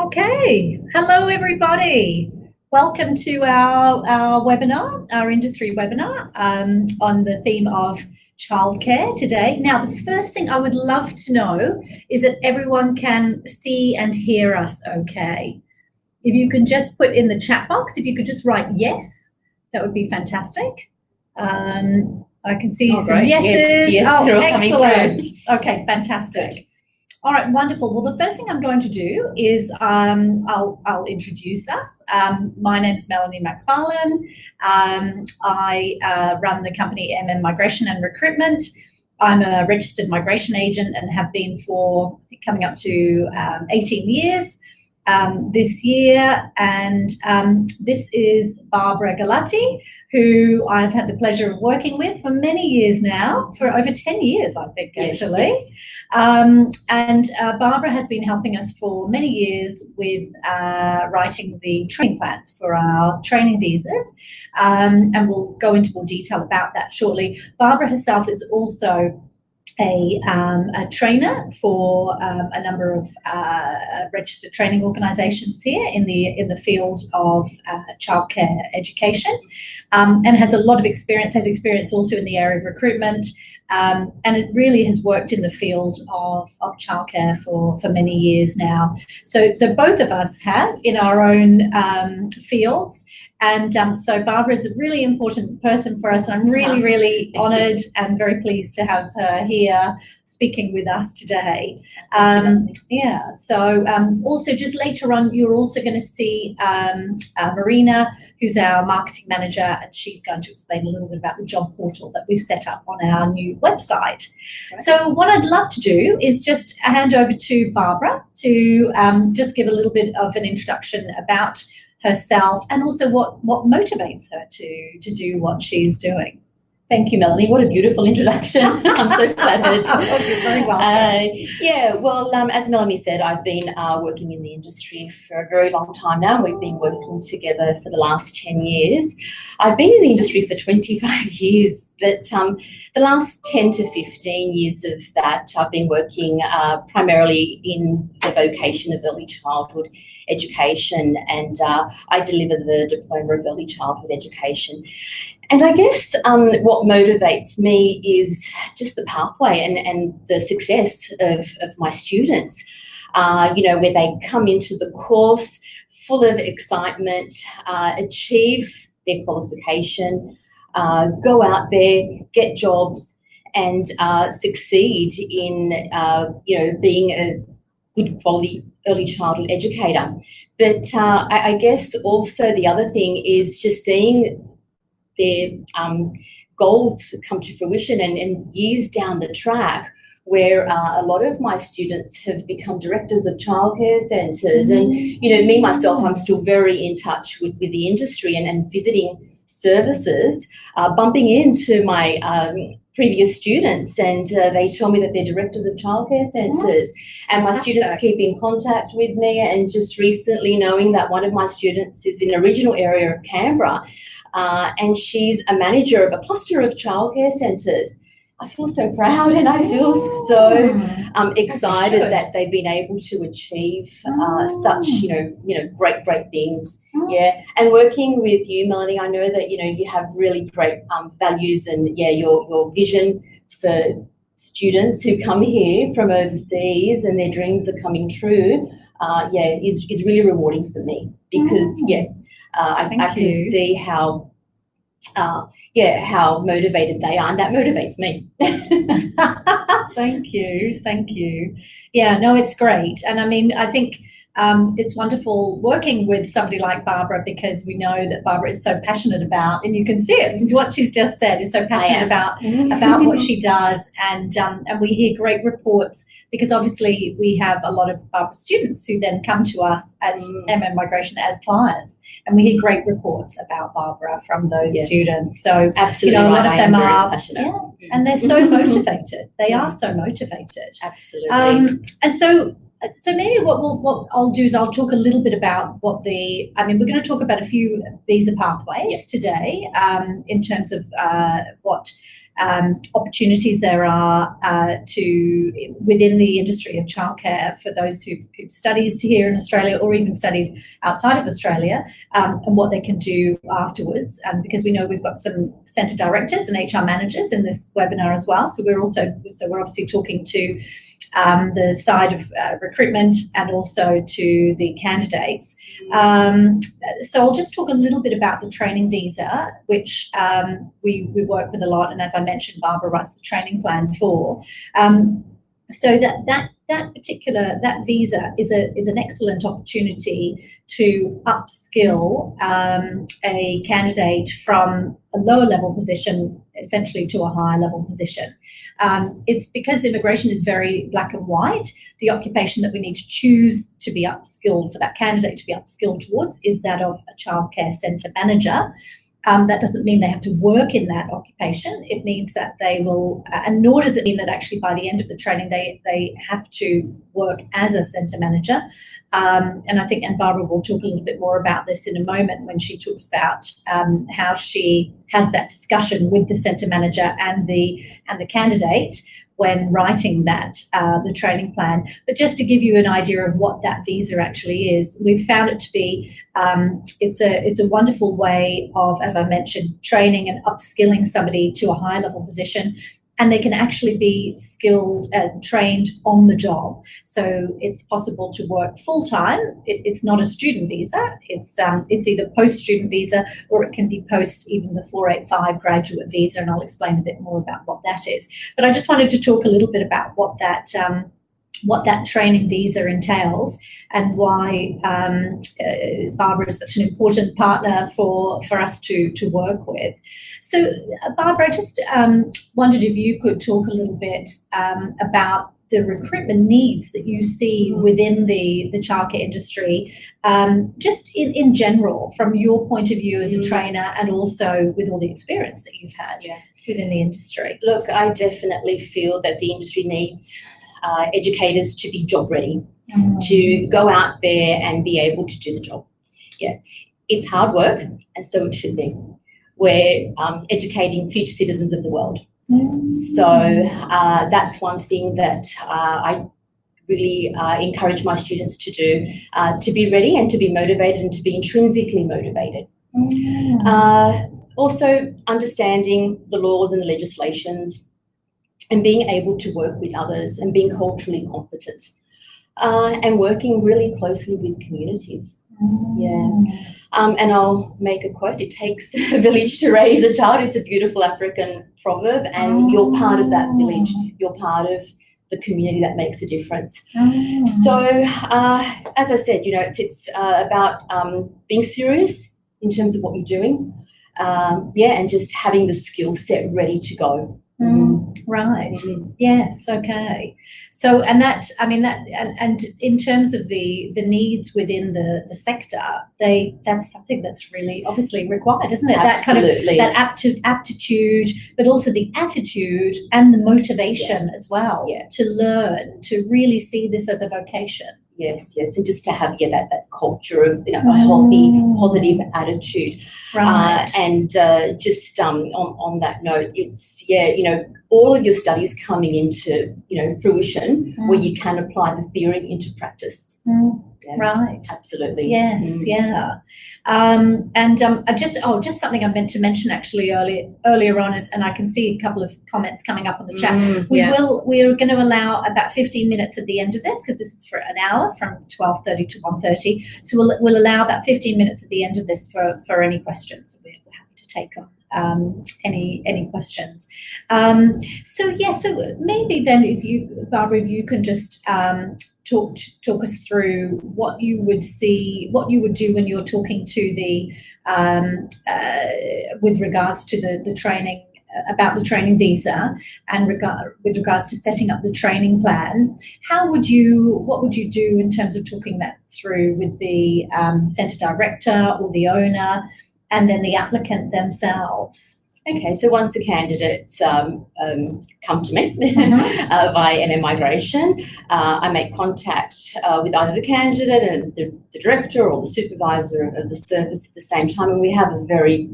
Okay, hello everybody. Welcome to our webinar, our industry webinar on the theme of childcare today. Now, the first thing I would love to know is that everyone can see and hear us okay. If you can just put in the chat box, if you could just write yes, that would be fantastic. I can see some great. yeses. Yes, excellent. Okay, fantastic. All right, wonderful. Well, the first thing I'm going to do is I'll introduce us. My name's Melanie McFarlane. I run the company Migration and Recruitment. I'm a registered migration agent and have been for coming up to 18 years this year. And this is Barbara Galati, who I've had the pleasure of working with for many years now, for over 10 years, I think, actually. Yes. And Barbara has been helping us for many years with writing the training plans for our training visas, and we'll go into more detail about that shortly. Barbara herself is also a trainer for a number of registered training organisations here in the field of childcare education, and has a lot of experience. Has experience also in the area of recruitment, and it really has worked in the field of childcare for many years now. So both of us have in our own fields. And so Barbara is a really important person for us. And I'm really honoured and very pleased to have her here speaking with us today. So also just later on, you're also going to see Marina, who's our marketing manager, and she's going to explain a little bit about the job portal that we've set up on our new website. Right. So what I'd love to do is just hand over to Barbara to just give a little bit of an introduction about herself and also what motivates her to do what she's doing. Thank you, Melanie. What a beautiful introduction. I'm so flattered. You're very welcome. As Melanie said, I've been working in the industry for a very long time now. We've been working together for the last 10 years. I've been in the industry for 25 years, but the last 10 to 15 years of that, I've been working primarily in the vocation of early childhood education, and I deliver the Diploma of Early Childhood Education. And I guess what motivates me is just the pathway and the success of my students, where they come into the course full of excitement, achieve their qualification, go out there, get jobs, and succeed in, being a good quality early childhood educator. But I guess also the other thing is just seeing their goals come to fruition and years down the track where a lot of my students have become directors of childcare centres. And, me, myself, I'm still very in touch with the industry and visiting services, bumping into my previous students, and they tell me that they're directors of childcare centres. And my students keep in contact with me, and just recently knowing that one of my students is in a regional area of Canberra, and she's a manager of a cluster of childcare centres. I feel so proud, and I feel so excited that they've been able to achieve such, great things. Yeah, and working with you, Melanie, I know that you have really great values, and your vision for students who come here from overseas and their dreams are coming true. Is really rewarding for me because I can see how motivated they are, and that motivates me. Thank you. Yeah, no, it's great. And I mean, I think it's wonderful working with somebody like Barbara, because we know that Barbara is so passionate about, and you can see it, what she's just said, is so passionate about what she does. And we hear great reports, because obviously we have a lot of Barbara students who then come to us at Migration as clients. And we hear great reports about Barbara from those students. So, absolutely, a lot of them are passionate. And they're so motivated. They are so motivated. Absolutely. And so maybe what I'll do is I'll talk a little bit about we're going to talk about a few visa pathways today, in terms of what opportunities there are within the industry of childcare for those who've studied here in Australia or even studied outside of Australia, and what they can do afterwards. Because we know we've got some centre directors and HR managers in this webinar as well, so we're obviously talking to the side of recruitment and also to the candidates. So I'll just talk a little bit about the training visa, which we work with a lot, and as I mentioned, Barbara writes the training plan for. So that visa is an excellent opportunity to upskill a candidate from a lower level position essentially to a higher level position. It's because immigration is very black and white. The occupation that we need to choose to be upskilled for that candidate to be upskilled towards is that of a childcare centre manager. That doesn't mean they have to work in that occupation. It means that they will, and nor does it mean that actually by the end of the training they have to work as a centre manager. And I think, and Barbara will talk a little bit more about this in a moment when she talks about how she has that discussion with the centre manager and the candidate when writing that the training plan. But just to give you an idea of what that visa actually is, we've found it to be it's a wonderful way of, as I mentioned, training and upskilling somebody to a higher level position, and they can actually be skilled and trained on the job. So it's possible to work full time. It's not a student visa. It's either post-student visa or it can be post even the 485 graduate visa, and I'll explain a bit more about what that is. But I just wanted to talk a little bit about what that training visa entails and why Barbara is such an important partner for us to work with. So Barbara, I just wondered if you could talk a little bit about the recruitment needs that you see within the childcare industry, just in general, from your point of view as a trainer and also with all the experience that you've had within the industry. Look, I definitely feel that the industry needs educators to be job ready, to go out there and be able to do the job. Yeah, it's hard work, and so it should be. We're educating future citizens of the world. So that's one thing that I really encourage my students to do, to be ready and to be motivated and to be intrinsically motivated. Also understanding the laws and the legislations, and being able to work with others and being culturally competent, and working really closely with communities. And I'll make a quote: it takes a village to raise a child. It's a beautiful African proverb, and you're part of that village. You're part of the community that makes a difference. So as I said, it's about being serious in terms of what you're doing, and just having the skill set ready to go. Right. Yes. Okay. So, and that, I mean, that, and in terms of the needs within the sector, that's something that's really obviously required, isn't it? Absolutely. That kind of that aptitude, but also the attitude and the motivation as well to learn, to really see this as a vocation. Yes, and just to have that culture of a healthy, positive attitude, right? And just on that note, it's all of your studies coming into fruition where you can apply the theory into practice. Right. Absolutely. Yes. Just something I meant to mention actually earlier on is, and I can see a couple of comments coming up on the chat. We're going to allow about 15 minutes at the end of this, because this is for an hour from 12:30 to 1:30. So we'll allow about 15 minutes at the end of this for any questions. We're happy to take any questions. So maybe then, Barbara, if you can just talk us through what you would do when you're talking to the with regards to the training, about the training visa, and with regards to setting up the training plan. What would you do in terms of talking that through with the centre director or the owner, and then the applicant themselves? Okay, so once the candidates come to me via MM Migration, I make contact with either the candidate and the director or the supervisor of the service at the same time, and we have a very,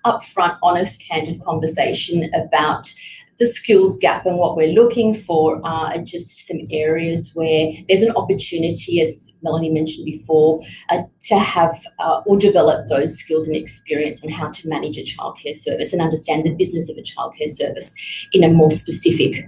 upfront, honest, candid conversation about the skills gap and what we're looking for are just some areas where there's an opportunity, as Melanie mentioned before, to have or develop those skills and experience on how to manage a childcare service and understand the business of a childcare service in a more specific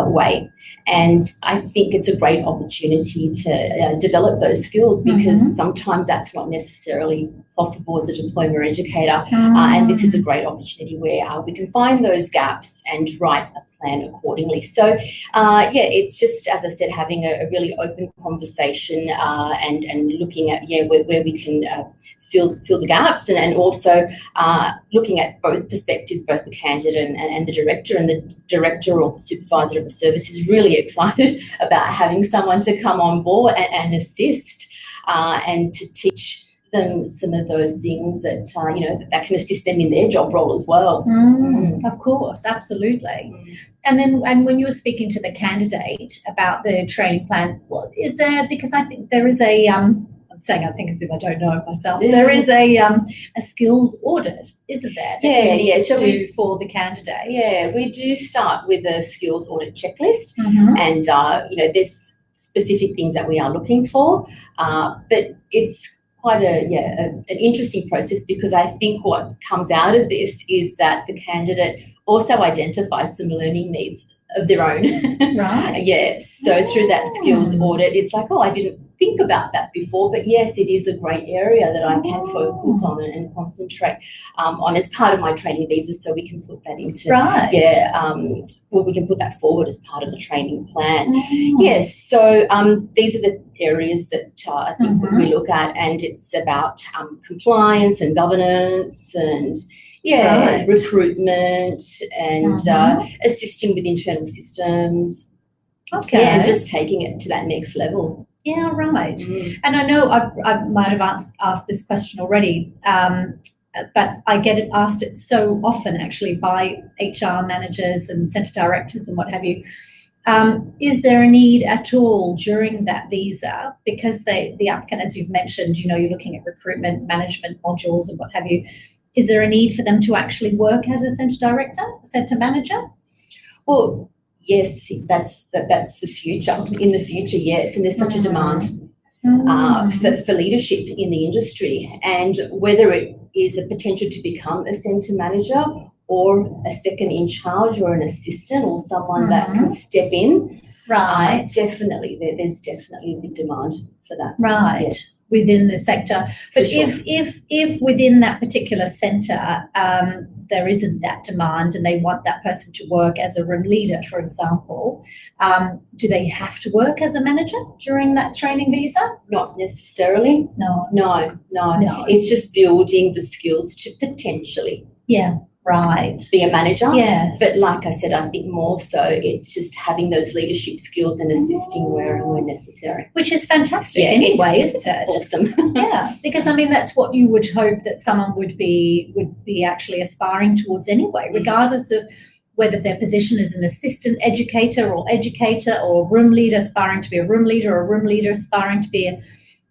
way. And I think it's a great opportunity to develop those skills, because sometimes that's not necessarily possible as a diploma educator. And this is a great opportunity where we can find those gaps and write a plan accordingly. So, it's just, as I said, having a really open conversation and looking at, where we can fill the gaps, and also looking at both perspectives, both the candidate and the director. And the director or the supervisor of the service is really excited about having someone to come on board and assist and to teach them some of those things that that can assist them in their job role as well. Of course, absolutely. And when you were speaking to the candidate about the training plan, what is there? Because I think there is a I'm saying I think as if I don't know it myself. There is a skills audit, isn't there? So we do for the candidate. Yeah, we do start with a skills audit checklist, and there's specific things that we are looking for, but it's quite an interesting process, because I think what comes out of this is that the candidate also identifies some learning needs of their own. Right. So through that skills audit, it's like, I didn't think about that before, but yes, it is a great area that I can focus on and concentrate on as part of my training visa, so we can put that into we can put that forward as part of the training plan. Yes, so these are the areas that I think we look at, and it's about compliance and governance and recruitment and assisting with internal systems. Okay. And just taking it to that next level. Yeah, right. And I know I might have asked this question already, but I get it asked it so often actually by HR managers and centre directors and what have you. Is there a need at all during that visa? Because the applicant, as you've mentioned, you're looking at recruitment, management modules and what have you. Is there a need for them to actually work as a centre director, centre manager? Well, yes, that's the future. In the future, yes, and there's such a demand for leadership in the industry, and whether it is a potential to become a centre manager or a second in charge or an assistant or someone that can step in. Right. Definitely, there's definitely a big demand for that. Right. Yes. Within the sector. But if within that particular centre there isn't that demand and they want that person to work as a room leader, for example, do they have to work as a manager during that training visa? Not necessarily. No. It's just building the skills to potentially be a manager. Yes. But like I said, I think more so it's just having those leadership skills and assisting where necessary. Which is fantastic anyway, isn't it? Awesome. Yeah, because that's what you would hope that someone would be actually aspiring towards anyway, regardless of whether their position is an assistant educator or a room leader aspiring to be a room leader, or a room leader aspiring to be a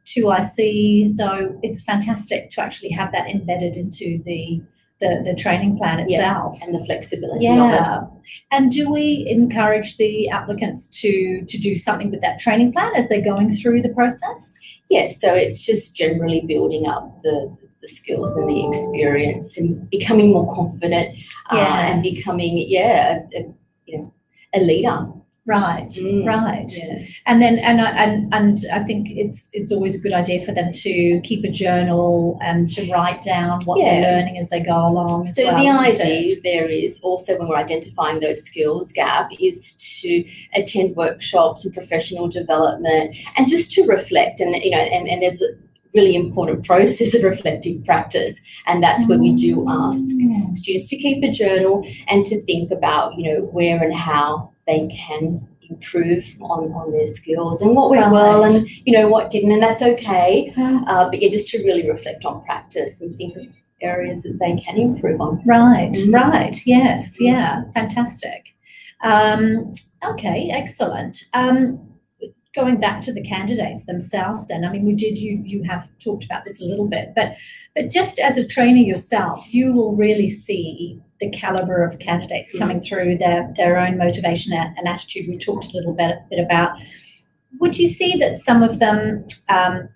2IC. So it's fantastic to actually have that embedded into the training plan itself. And the flexibility of it. And do we encourage the applicants to do something with that training plan as they're going through the process? Yeah, so it's just generally building up the skills and the experience and becoming more confident and becoming a leader. Right. Yeah. And then and I think it's always a good idea for them to keep a journal and to write down what they're learning as they go along. So the idea there is also, when we're identifying those skills gap, is to attend workshops and professional development and just to reflect, and there's a really important process of reflective practice, and that's where we do ask students to keep a journal and to think about where and how they can improve on their skills and what went well and what didn't, and that's okay. But just to really reflect on practice and think areas that they can improve on. Right, right. Yes, yeah, fantastic. Okay, excellent. Going back to the candidates themselves then, I mean, you have talked about this a little bit, but just as a trainer yourself, you will really see the caliber of candidates coming through, their own motivation and attitude. We talked a little bit about. Would you see that some of them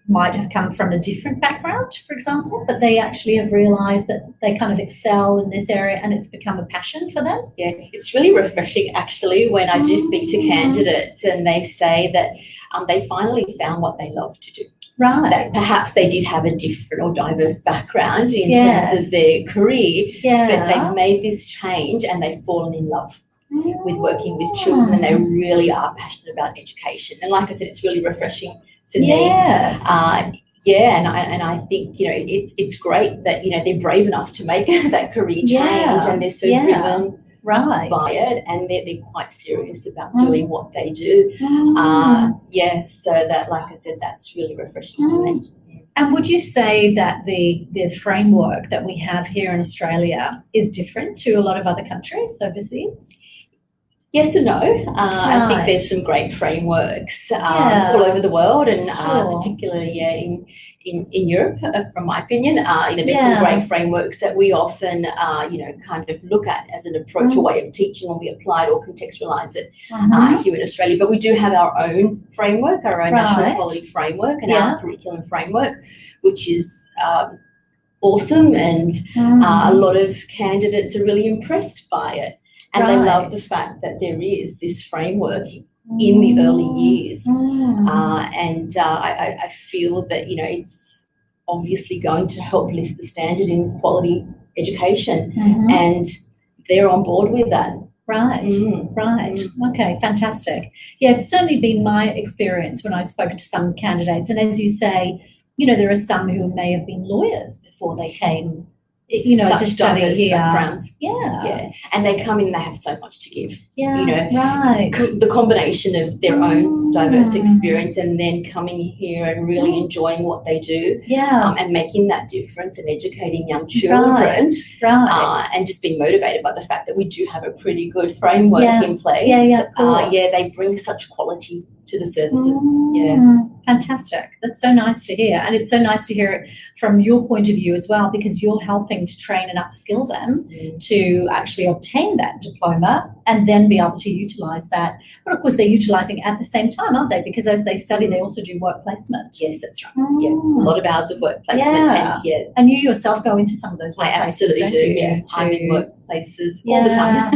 might have come from a different background, for example, but they actually have realised that they kind of excel in this area and it's become a passion for them? Yeah, it's really refreshing actually when I do speak to candidates and they say that they finally found what they love to do. Right. That perhaps they did have a different or diverse background in terms of their career, but they've made this change and they've fallen in love with working with children, and they really are passionate about education. And like I said, it's really refreshing for me. And I think, you know, it's great that, you know, they're brave enough to make that career change and they're so driven by it, and they're quite serious about doing what they do. So that, like I said, that's really refreshing for me. And would you say that the framework that we have here in Australia is different to a lot of other countries overseas? Yes and no. I think there's some great frameworks all over the world, and particularly in Europe, from my opinion. You know, there's some great frameworks that we often, you know, kind of look at as an approach or way of teaching when we apply it or contextualize it here in Australia. But we do have our own framework, our own national quality framework, and our curriculum framework, which is awesome, and a lot of candidates are really impressed by it. And they love the fact that there is this framework in the early years. I feel that, you know, it's obviously going to help lift the standard in quality education. And they're on board with that. Right. Okay, fantastic. Yeah, it's certainly been my experience when I've spoken to some candidates. And as you say, you know, there are some who may have been lawyers before they came, you know, to study here. Backgrounds. And they come in and they have so much to give. You know, the combination of their own diverse experience and then coming here and really enjoying what they do, and making that difference and educating young children, and just being motivated by the fact that we do have a pretty good framework in place. They bring such quality to the services. Fantastic. That's so nice to hear. And it's so nice to hear it from your point of view as well, because you're helping to train and upskill them to actually obtain that diploma and then be able to utilise that. But of course, they're utilising it at the same time, aren't they? Because as they study, they also do work placement. Yes, that's right. Yeah, it's a lot of hours of work placement. And you yourself go into some of those work places. I absolutely do. I'm in workplaces all the time.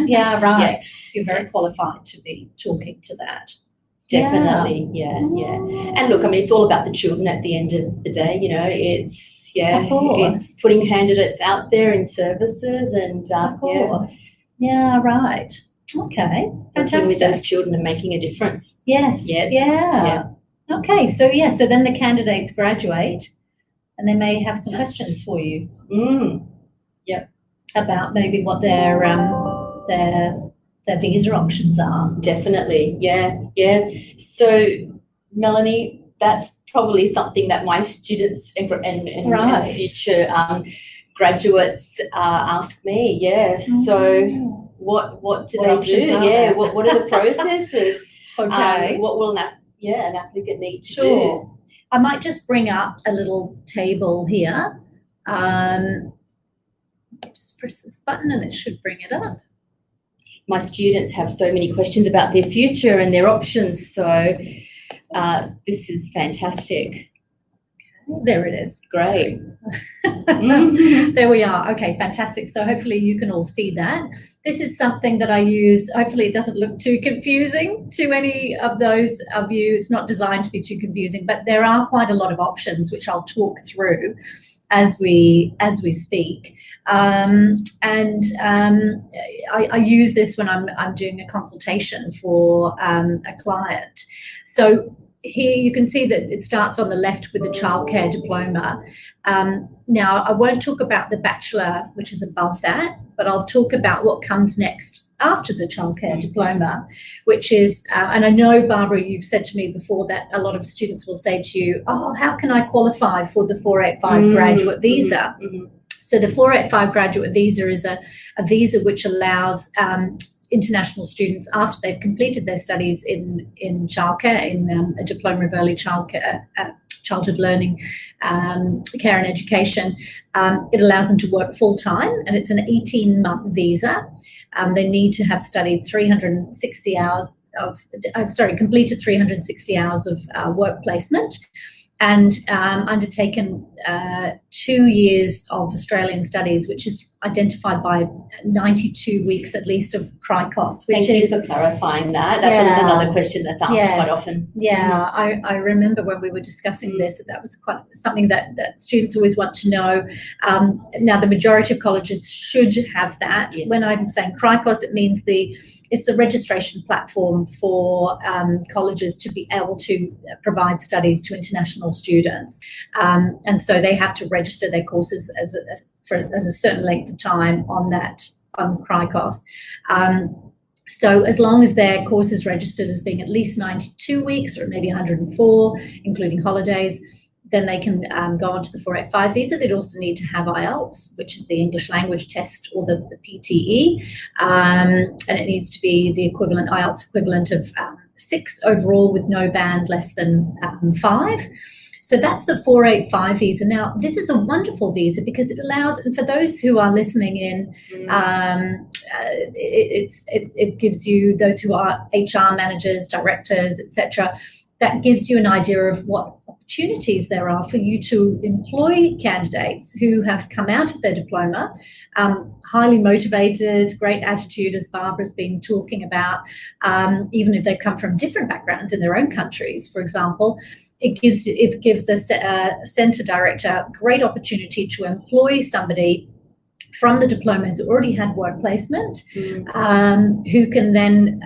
So you're very qualified to be talking to that. Definitely, And look, I mean, it's all about the children at the end of the day. You know, it's it's putting candidates out there in services, and Okay, fantastic. Working with those children and making a difference. Okay, so then the candidates graduate, and they may have some questions for you. About maybe what their visa options are. Definitely, So, Melanie, that's probably something that my students and future graduates ask me. So, what do they do? What are the processes? What will an applicant need to do? I might just bring up a little table here. Just press this button and it should bring it up. My students have so many questions about their future and their options, so this is fantastic. There it is. Great. There we are. Okay, fantastic. So hopefully you can all see that. This is something that I use. Hopefully it doesn't look too confusing to any of those of you. It's not designed to be too confusing, but there are quite a lot of options which I'll talk through as we speak. I use this when I'm doing a consultation for a client. So here you can see that it starts on the left with the childcare diploma. Now, I won't talk about the bachelor, which is above that, but I'll talk about what comes next after the childcare diploma, which is, and I know, Barbara, you've said to me before that a lot of students will say to you, oh, how can I qualify for the 485 graduate visa? So the 485 graduate visa is a visa which allows international students, after they've completed their studies in childcare, in a diploma of early childcare, childhood learning, care and education, it allows them to work full-time, and it's an 18-month visa. They need to have studied 360 hours completed 360 hours of work placement, and undertaken 2 years of Australian studies, which is identified by 92 weeks at least of CRICOS. Thank you for clarifying that. That's another question that's asked quite often. Yeah, I remember when we were discussing this, that was quite something that students always want to know. Now, the majority of colleges should have that. Yes. When I'm saying CRICOS, it means it's the registration platform for colleges to be able to provide studies to international students. And so they have to register their courses as a certain length of time on CRICOS. So as long as their course is registered as being at least 92 weeks or maybe 104, including holidays, then they can go on to the 485 visa. They'd also need to have IELTS, which is the English language test, or the PTE. And it needs to be the IELTS equivalent of 6 overall, with no band less than 5. So that's the 485 visa. Now, this is a wonderful visa because it allows, and for those who are listening in, it gives you, those who are HR managers, directors, etc., that gives you an idea of what opportunities there are for you to employ candidates who have come out of their diploma, highly motivated, great attitude, as Barbara's been talking about, even if they come from different backgrounds in their own countries, for example. It gives a centre director a great opportunity to employ somebody from the diploma who's already had work placement, who can then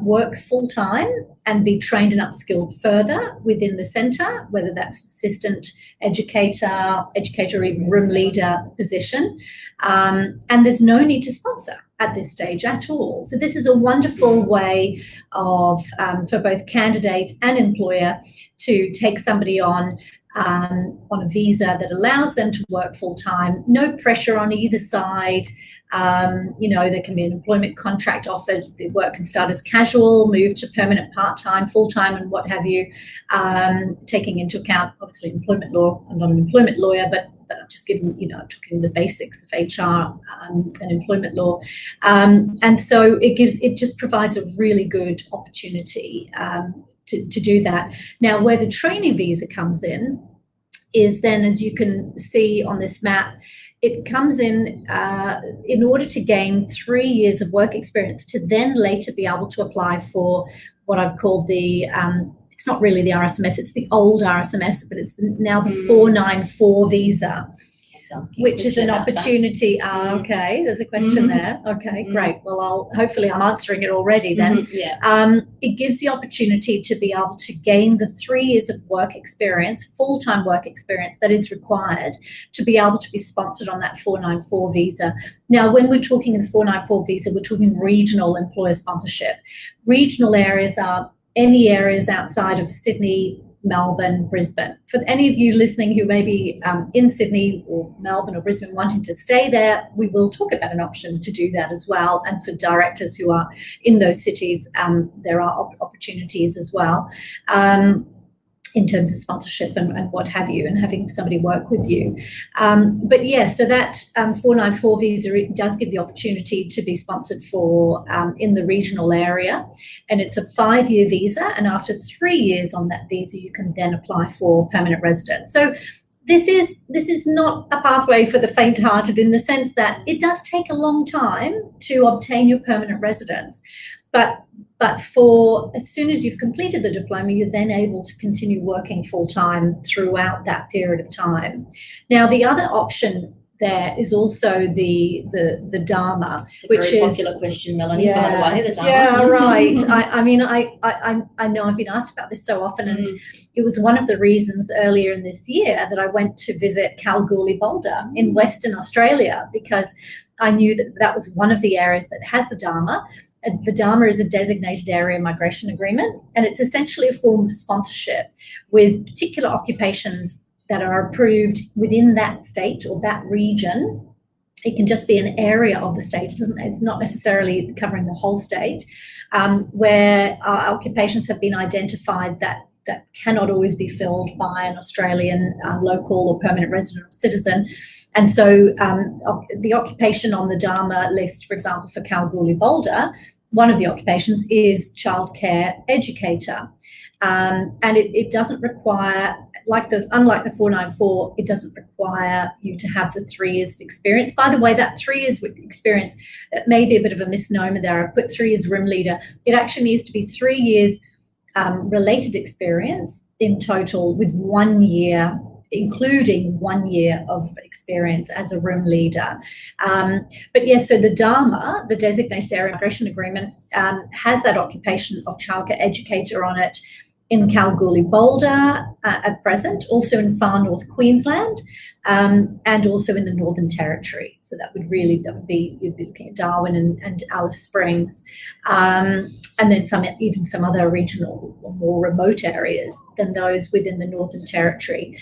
work full-time and be trained and upskilled further within the centre, whether that's assistant educator, or even room leader position. And there's no need to sponsor at this stage at all. So this is a wonderful way of, for both candidate and employer, to take somebody on a visa that allows them to work full-time, no pressure on either side. There can be an employment contract offered. The work can start as casual, move to permanent, part-time, full-time, and what have you, taking into account, obviously, employment law. I'm not an employment lawyer, but I'm just giving, I'm talking the basics of HR and employment law. And so it just provides a really good opportunity to do that. Now, where the training visa comes in is then, as you can see on this map, it comes in order to gain 3 years of work experience, to then later be able to apply for what I've called it's not really the RSMS, it's the old RSMS, but it's now the 494 visa, which is an opportunity. Okay, there's a question there. Okay, great. Well, hopefully I'm answering it already then. It gives the opportunity to be able to gain the 3 years of work experience, full-time work experience, that is required to be able to be sponsored on that 494 visa. Now, when we're talking the 494 visa, we're talking regional employer sponsorship. Regional areas are any areas outside of Sydney, Melbourne, Brisbane. For any of you listening who may be in Sydney or Melbourne or Brisbane wanting to stay there, we will talk about an option to do that as well. And for directors who are in those cities, there are opportunities as well, in terms of sponsorship and what have you, and having somebody work with you. But yeah, so that 494 visa, it does give the opportunity to be sponsored for in the regional area, and it's a 5-year visa, and after 3 years on that visa, you can then apply for permanent residence. So this is not a pathway for the faint-hearted, in the sense that it does take a long time to obtain your permanent residence, but for as soon as you've completed the diploma, you're then able to continue working full-time throughout that period of time. Now, the other option there is also the Dharma, which is a very popular question, Melanie. By the way, the Dharma. Yeah, right. I know I've been asked about this so often, and it was one of the reasons earlier in this year that I went to visit Kalgoorlie Boulder in Western Australia, because I knew that was one of the areas that has the Dharma. The Dharma is a designated area migration agreement, and it's essentially a form of sponsorship with particular occupations that are approved within that state or that region It can just be an area of the state. It's not necessarily covering the whole state, where occupations have been identified that cannot always be filled by an Australian local or permanent resident or citizen. And so the occupation on the Dharma list, for example, for Kalgoorlie-Boulder, one of the occupations is childcare educator. And it doesn't require, unlike the 494, it doesn't require you to have the 3 years of experience. By the way, that 3 years of experience, that may be a bit of a misnomer there. I've put 3 years room leader. It actually needs to be 3 years related experience in total, with 1 year, including 1 year of experience as a room leader. But yes, so the Dharma, the Designated Area Migration Agreement, has that occupation of childcare educator on it in Kalgoorlie-Boulder at present, also in far north Queensland, and also in the Northern Territory. So you'd be looking at Darwin and Alice Springs, and then even some other regional or more remote areas than those within the Northern Territory.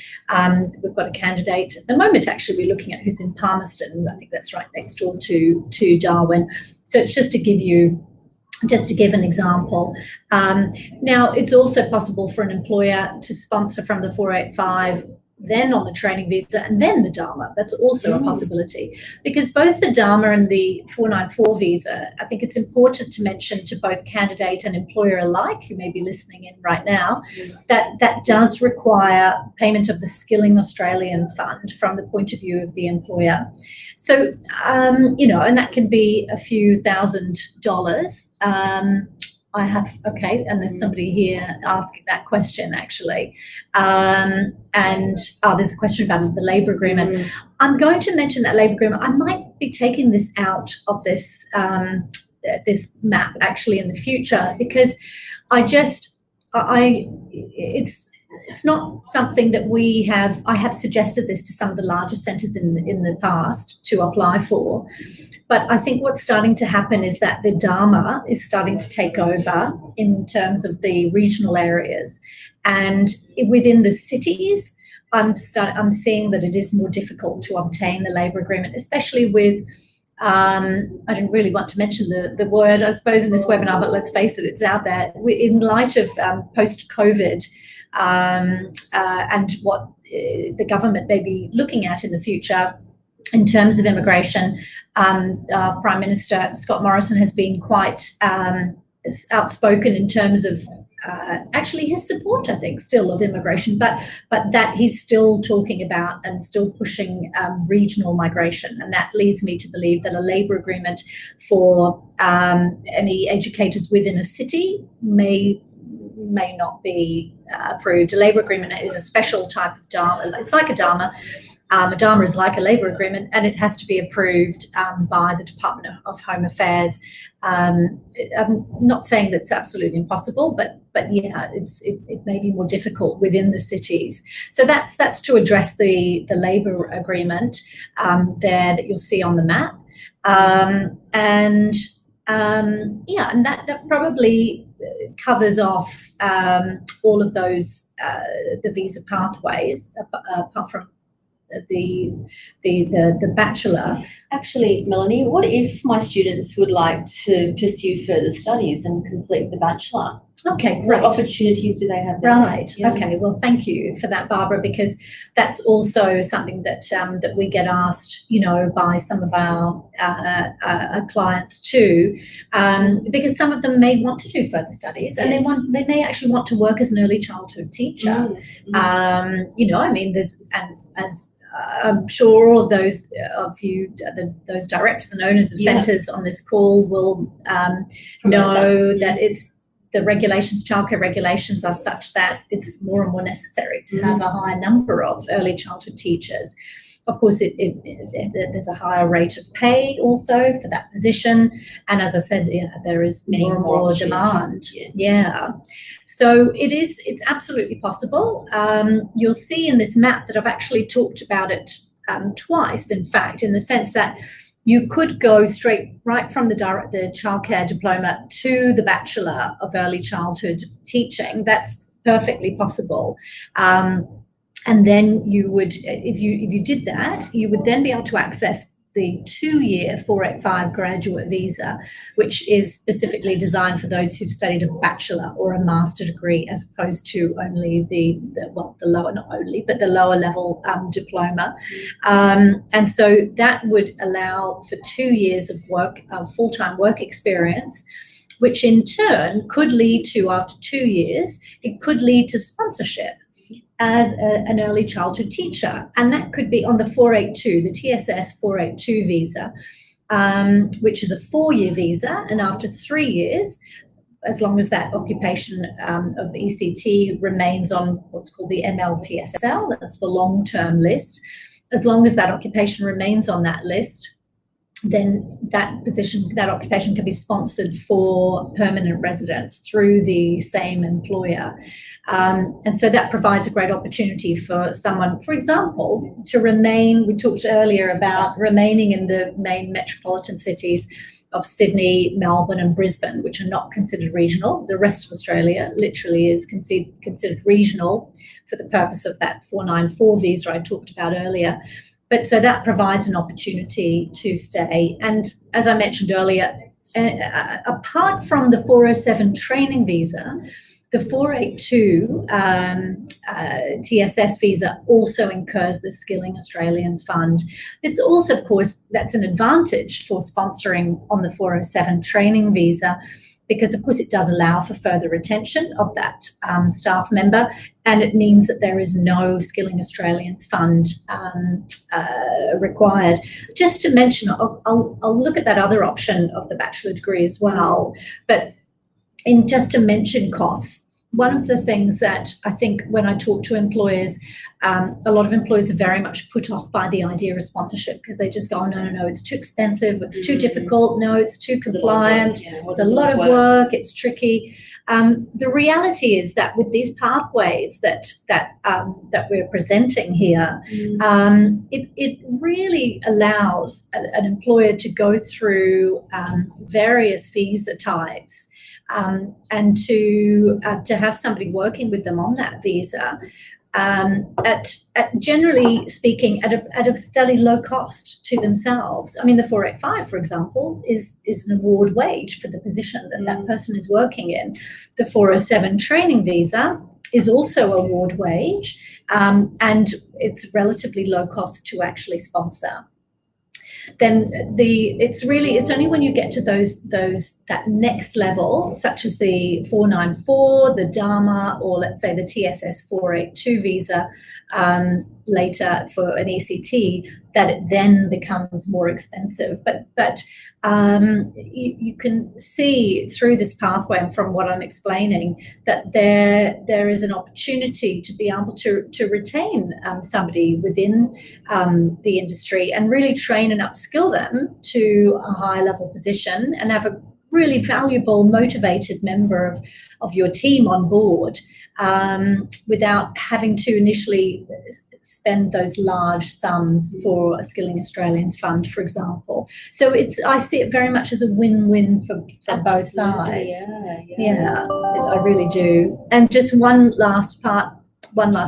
We've got a candidate at the moment, actually, we're looking at, who's in Palmerston. I think that's right next door to Darwin. So it's just to give an example. Now, it's also possible for an employer to sponsor from the 485, then on the training visa, and then the Dharma. That's also a possibility, because both the Dharma and the 494 visa, I think it's important to mention to both candidate and employer alike, who may be listening in right now, that does require payment of the Skilling Australians Fund from the point of view of the employer. So, and that can be a few $1,000s. And there's somebody here asking that question, actually. And there's a question about the labour agreement. I'm going to mention that labour agreement. I might be taking this out of this map, actually, in the future, because it's not something that we have. I have suggested this to some of the larger centres in the past to apply for. But I think what's starting to happen is that the Dharma is starting to take over in terms of the regional areas. And within the cities, I'm seeing that it is more difficult to obtain the labour agreement, especially with, I didn't really want to mention the word, I suppose, in this webinar, but let's face it, it's out there. In light of post-COVID and what the government may be looking at in the future, in terms of immigration, Prime Minister Scott Morrison has been quite outspoken in terms of actually his support, I think, still of immigration, but that he's still talking about and still pushing regional migration. And that leads me to believe that a labour agreement for any educators within a city may not be approved. A labour agreement is a special type of Dharma. It's like a Dharma. A Dharma is like a labour agreement, and it has to be approved by the Department of Home Affairs. I'm not saying that's absolutely impossible, but yeah, it may be more difficult within the cities. So that's to address the labour agreement there that you'll see on the map, and that probably covers off all of those the visa pathways, apart from the bachelor. Actually, Melanie, what if my students would like to pursue further studies and complete the bachelor? Okay, great. What opportunities do they have there? Right. Yeah. Okay. Well, thank you for that, Barbara, because that's also something that that we get asked, by some of our clients too, because some of them may want to do further studies, and they may actually want to work as an early childhood teacher. As I'm sure all of those of you, those directors and owners of centres on this call will know that it's the regulations, childcare regulations are such that it's more and more necessary to have a higher number of early childhood teachers. Of course, there's a higher rate of pay also for that position, and as I said, there is more and more demand. Yeah, so it's absolutely possible. You'll see in this map that I've actually talked about it twice, in fact, in the sense that you could go straight right from the childcare diploma to the Bachelor of Early Childhood Teaching. That's perfectly possible. And then you would, if you did that, you would then be able to access the 2-year 485 graduate visa, which is specifically designed for those who've studied a bachelor or a master degree, as opposed to only the lower, not only, but the lower level diploma. And so that would allow for 2 years of work, full-time work experience, which in turn could lead to, after 2 years, it could lead to sponsorship as an early childhood teacher. And that could be on the 482, the TSS 482 visa, which is a 4-year visa. And after 3 years, as long as that occupation of ECT remains on what's called the MLTSL, that's the long-term list, as long as that occupation remains on that list, then that occupation can be sponsored for permanent residence through the same employer. And so that provides a great opportunity for someone, for example, to remain, we talked earlier about remaining in the main metropolitan cities of Sydney, Melbourne and Brisbane, which are not considered regional. The rest of Australia literally is considered regional for the purpose of that 494 visa I talked about earlier. But so that provides an opportunity to stay. And as I mentioned earlier, apart from the 407 training visa, the 482 TSS visa also incurs the Skilling Australians Fund. It's also, of course, that's an advantage for sponsoring on the 407 training visa, because of course it does allow for further retention of that staff member, and it means that there is no Skilling Australians Fund required. Just to mention, I'll look at that other option of the bachelor degree as well, but just to mention costs, one of the things that I think when I talk to employers, a lot of employers are very much put off by the idea of sponsorship, because they just go, oh, no, it's too expensive, it's too difficult, no, it's too compliant, it's a lot of work, it's tricky. The reality is that with these pathways that we're presenting here, it really allows an employer to go through various visa types, and to have somebody working with them on that visa, at generally speaking, at a fairly low cost to themselves. I mean, the 485, for example, is an award wage for the position that person is working in. The 407 training visa is also award wage, and it's relatively low cost to actually sponsor. Then it's only when you get to that next level, such as the 494, the Dharma, or let's say the TSS 482 visa later for an ECT, that it then becomes more expensive. But you can see through this pathway and from what I'm explaining that there is an opportunity to be able to retain somebody within the industry and really train and upskill them to a high level position, and have a really valuable, motivated member of your team on board, without having to initially spend those large sums for a Skilling Australians Fund, for example. So I see it very much as a win-win for both sides. Yeah, I really do. And just one last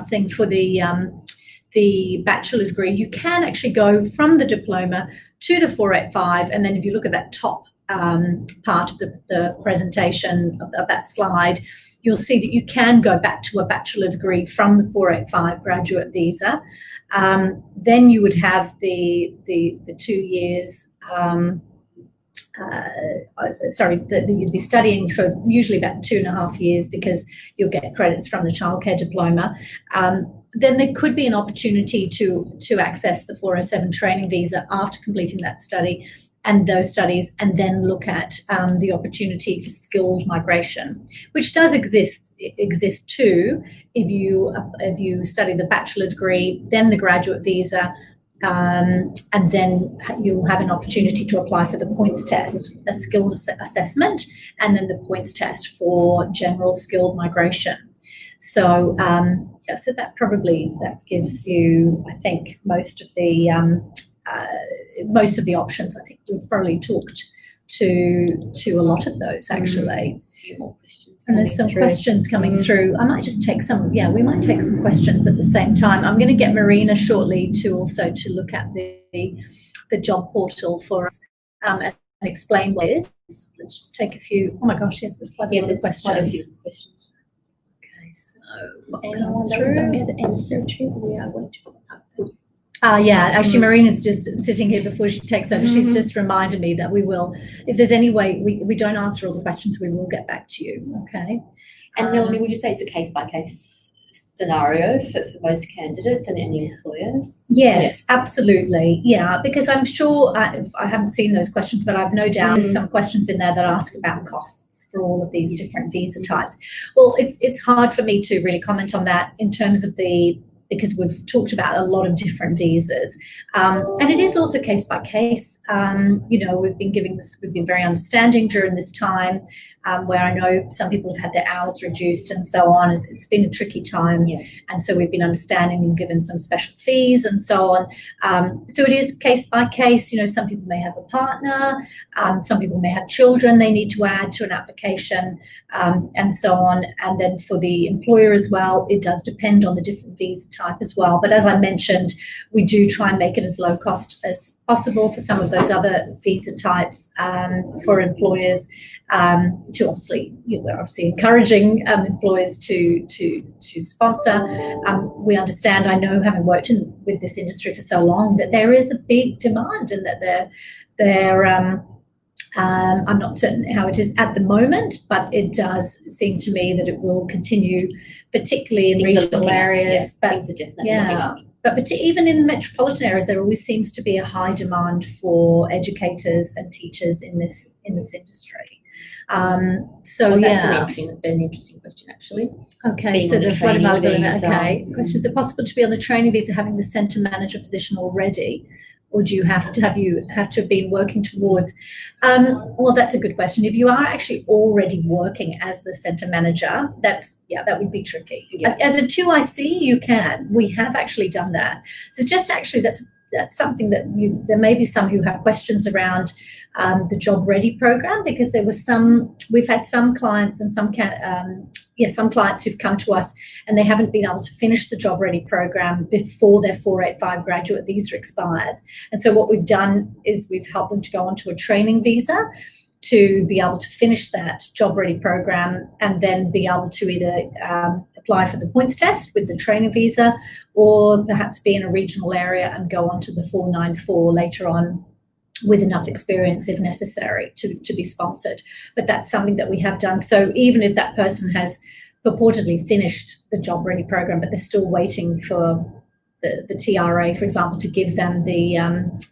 thing for the bachelor degree, you can actually go from the diploma to the 485, and then if you look at that top part of the presentation of that slide, you'll see that you can go back to a bachelor degree from the 485 graduate visa. Then you would have the 2 years, that you'd be studying for usually about 2.5 years, because you'll get credits from the childcare diploma. Then there could be an opportunity to access the 407 training visa after completing that study and those studies, and then look at the opportunity for skilled migration, which does exist too. If you study the bachelor degree, then the graduate visa, and then you'll have an opportunity to apply for the points test, a skills assessment, and then the points test for general skilled migration. So so that gives you, I think, most of the options. I think we've probably talked to a lot of those, actually. There's a few more questions. And there's some questions coming through. I might just take some. Yeah, we might take some questions at the same time. I'm going to get Marina shortly to look at the the job portal for us and explain what it is. Let's just take a few. Oh my gosh, yes, there's quite a lot of questions. Quite a few questions. Okay, so anyone that we don't get the answer to, we are going to contact them. Yeah, actually, Marina's just sitting here before she takes over. She's just reminded me that we will, if there's any way we don't answer all the questions, we will get back to you. Okay. And Melanie, would you say it's a case-by-case scenario for most candidates and any employers? Yes, absolutely. Yeah, because I'm sure I haven't seen those questions, but I've no doubt there's some questions in there that ask about costs for all of these different visa types. Well, it's hard for me to really comment on that in terms of because we've talked about a lot of different visas, and it is also case by case. We've been very understanding during this time, where I know some people have had their hours reduced and so on. It's been a tricky time, and so we've been understanding and given some special fees and so on. So it is case by case. Some people may have a partner, some people may have children they need to add to an application, and so on. And then for the employer as well, it does depend on the different visa type as well. But as I mentioned, we do try and make it as low cost as possible for some of those other visa types for employers. To obviously, we're obviously encouraging employers to sponsor. We understand, I know, having worked with this industry for so long, that there is a big demand, and that I'm not certain how it is at the moment, but it does seem to me that it will continue, particularly in regional areas. But things are definitely looking up. But even in metropolitan areas, there always seems to be a high demand for educators and teachers in this industry. That's an interesting question, actually. Okay, so there's one okay. Question: is it possible to be on the training visa having the centre manager position already, or do you have to have been working towards? Well, that's a good question. If you are actually already working as the centre manager, that would be tricky. Yeah. As a 2IC, you can. We have actually done that. So just actually, that's something that there may be some who have questions around the Job Ready program, because we've had some clients and some clients who've come to us and they haven't been able to finish the Job Ready program before their 485 graduate visa expires. And so what we've done is we've helped them to go onto a training visa to be able to finish that Job Ready program and then be able to either apply for the points test with the training visa, or perhaps be in a regional area and go on to the 494 later on with enough experience, if necessary, to be sponsored. But that's something that we have done. So even if that person has purportedly finished the Job Ready program, but they're still waiting for the TRA, for example, to give them that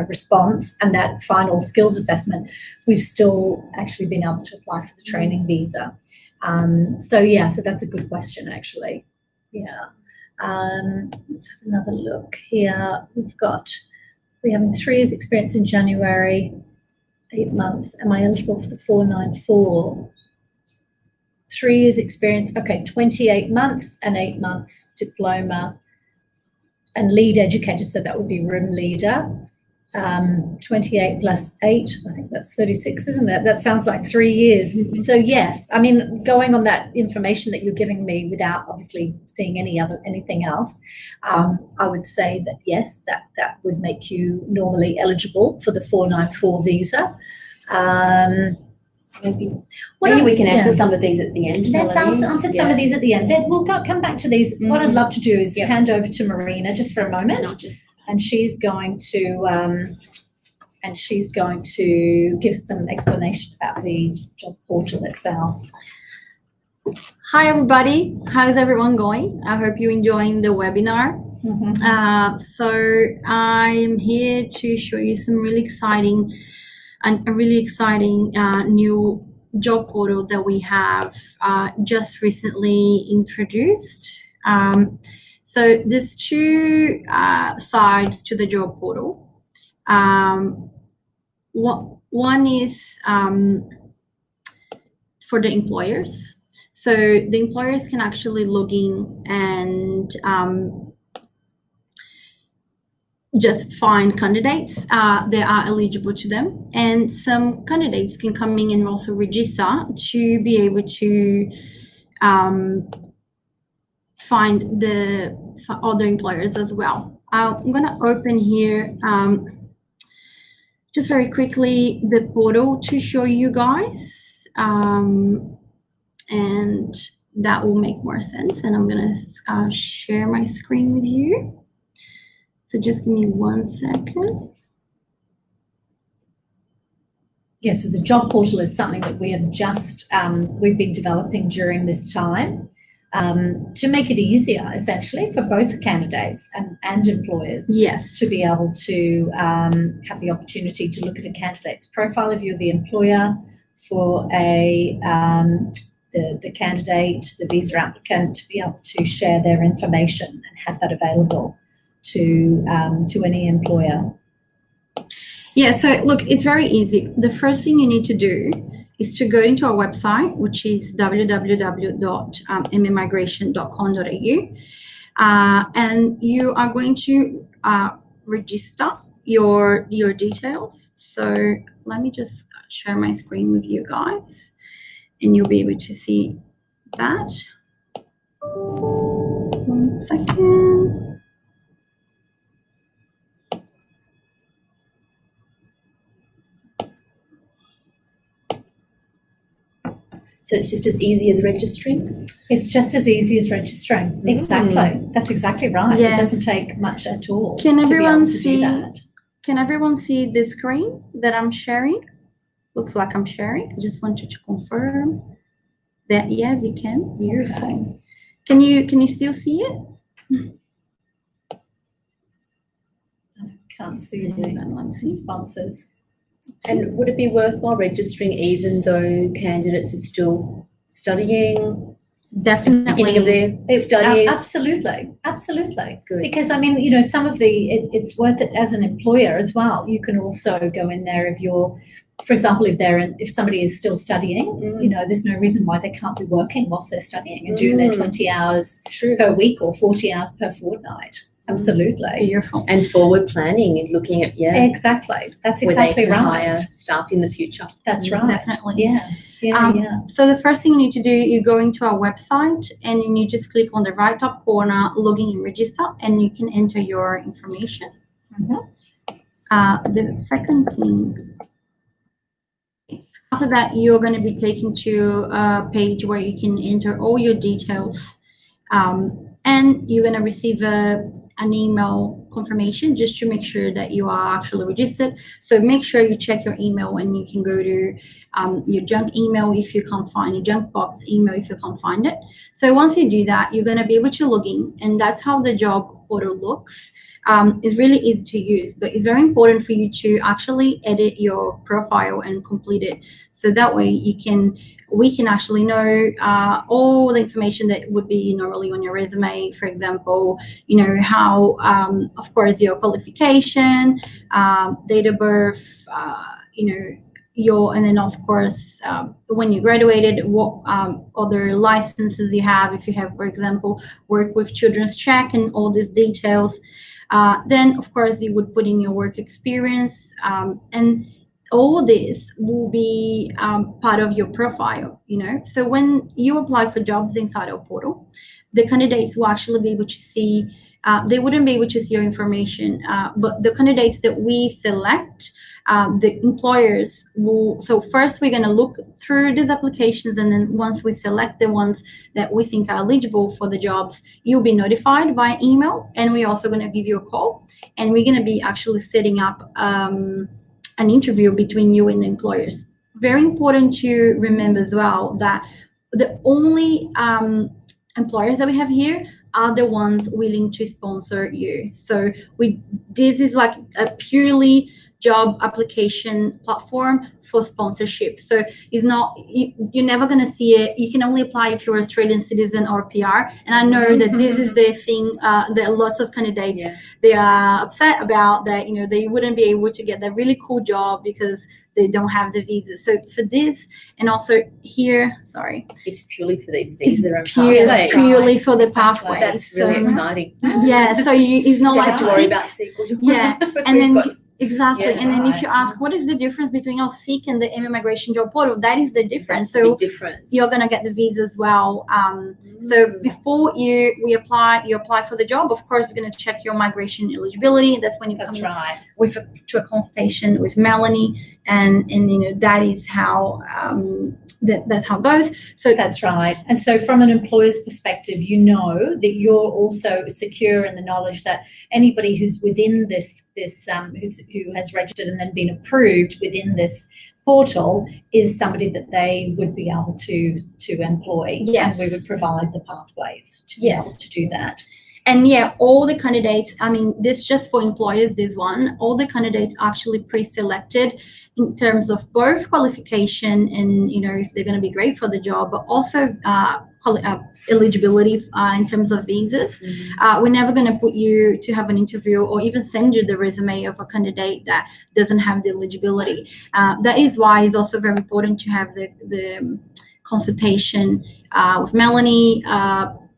response and that final skills assessment, we've still actually been able to apply for the training visa. So that's a good question, actually. Yeah. Let's have another look here. We're having 3 years experience in January, 8 months. Am I eligible for the 494? 3 years experience, okay, 28 months and 8 months diploma and lead educator, so that would be room leader. 28 plus 8, I think that's 36, isn't it? That sounds like 3 years. So yes, I mean, going on that information that you're giving me without obviously seeing anything else, I would say that yes, that would make you normally eligible for the 494 visa. Maybe we can answer some of these at the end. Let's answer some of these at the end. We'll come back to these. What I'd love to do is hand over to Marina just for a moment, and she's going to give some explanation about the job portal itself. Hi everybody, how's everyone going? I hope you're enjoying the webinar. So I'm here to show you some really exciting new job portal that we have just recently introduced. So there's 2 sides to the job portal. One is for the employers. So the employers can actually log in and just find candidates that are eligible to them, and some candidates can come in and also register to be able to find the other employers as well. I'm going to open here just very quickly the portal to show you guys, and that will make more sense. And I'm going to share my screen with you. So just give me 1 second. Yeah, so the job portal is something that we have just, we've been developing during this time to make it easier, essentially, for both candidates and employers. Yes. To be able to have the opportunity to look at a candidate's profile if you're the employer, for the candidate, the visa applicant, to be able to share their information and have that available to any employer. Yeah, so look, it's very easy. The first thing you need to do is to go into our website, which is www.mmigration.com.au, and you are going to register your details. So let me just share my screen with you guys, and you'll be able to see that. 1 second. So it's just as easy as registering? It's just as easy as registering. Exactly. That's exactly right. Yes. It doesn't take much at all. Can everyone to be able to see do that. Can everyone see the screen that I'm sharing? Looks like I'm sharing. I just wanted to confirm that yes, you can. Beautiful. Okay. Can you still see it? I can't see the responses. And would it be worthwhile registering even though candidates are still studying? Definitely. Beginning of their studies? Absolutely. Absolutely. Good. Because, I mean, you know, some of it's worth it as an employer as well. You can also go in there if you're, for example, if somebody is still studying, you know, there's no reason why they can't be working whilst they're studying and doing their 20 hours per week or 40 hours per fortnight. Absolutely. Beautiful. And forward planning and looking at, Exactly. That's exactly where they can right. hire staff in the future. That's right. Definitely. Yeah. So the first thing you need to do, you go into our website and you just click on the right top corner, login and register, and you can enter your information. The second thing, after that, you're going to be taken to a page where you can enter all your details, and you're going to receive an email confirmation just to make sure that you are actually registered. So make sure you check your email, and you can go to your junk email if you can't find your junk box email if you can't find it. So once you do that, you're going to be able to log in, and that's how the job portal looks. It's really easy to use, but it's very important for you to actually edit your profile and complete it, so that way we can actually know all the information that would be normally on your resume. For example, you know, how of course your qualification, date of birth, you know, and then of course when you graduated, what other licenses you have, if you have, for example, work with children's check, and all these details. Then of course you would put in your work experience, and all this will be part of your profile, you know. So when you apply for jobs inside our portal, the candidates will actually be able to see, they wouldn't be able to see your information, but the candidates that we select, the employers will, so first we're going to look through these applications, and then once we select the ones that we think are eligible for the jobs, you'll be notified via email, and we're also going to give you a call, and we're going to be actually setting up an interview between you and the employers. Very important to remember as well that the only employers that we have here are the ones willing to sponsor you. So this is like a purely job application platform for sponsorship. So it's not, you're never going to see it. You can only apply if you're an Australian citizen or PR. And I know that this is the thing that lots of candidates, they are upset about, that, you know, they wouldn't be able to get that really cool job because they don't have the visa. So for this, and also here, sorry. It's purely for these visa and pathways. Purely for the pathway. That's really exciting. Yeah, so it's not don't like have to worry about SQL. Yeah, and then Exactly. Yes, and then if right. you ask, what is the difference between our Seek and the immigration job portal? That is the difference. That's the So big difference. you're going to get the visa as well. So before you apply for the job, of course, we're going to check your migration eligibility. That's when you come right. to a consultation with Melanie, and that is how that's how it goes. So that's right. And so from an employer's perspective, you know that you're also secure in the knowledge that anybody who's within this who has registered and then been approved within this portal is somebody that they would be able to employ. Yes. And we would provide the pathways to be able to do that. And yeah, all the candidates, I mean, this just for employers, this one, all the candidates actually pre-selected in terms of both qualification and, if they're going to be great for the job, but also eligibility in terms of visas. We're never going to put you to have an interview or even send you the resume of a candidate that doesn't have the eligibility. That is why it's also very important to have the consultation with Melanie